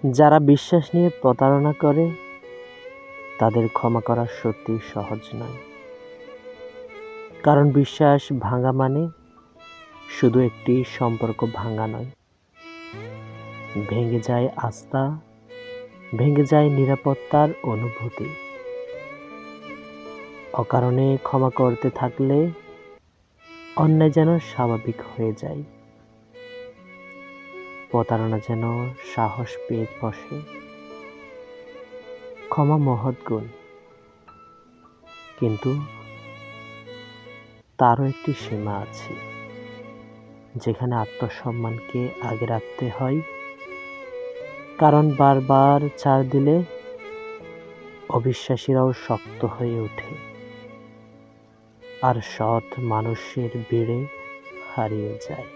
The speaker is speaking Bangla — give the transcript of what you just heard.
যারা বিশ্বাস নিয়ে প্রতারণা করে তাদের ক্ষমা করা সত্যিই সহজ নয়। কারণ বিশ্বাস ভাঙা মানে শুধু একটি সম্পর্ক ভাঙা নয়, ভেঙে যায় আস্থা, ভেঙে যায় নিরাপত্তার অনুভূতি। অকারণে ক্ষমা করতে থাকলে অন্যায় যেন স্বাভাবিক হয়ে যায়, প্রতারণা যেন সাহস পেয়ে বসে। ক্ষমা মহৎ গুণ, কিন্তু তারও একটি সীমা আছে, যেখানে আত্মসম্মানকে আগে রাখতে হয়। কারণ বারবার ছাড় দিলে অবিশ্বাসীরাও শক্ত হয়ে ওঠে, আর সৎ মানুষের ভিড়ে হারিয়ে যায়।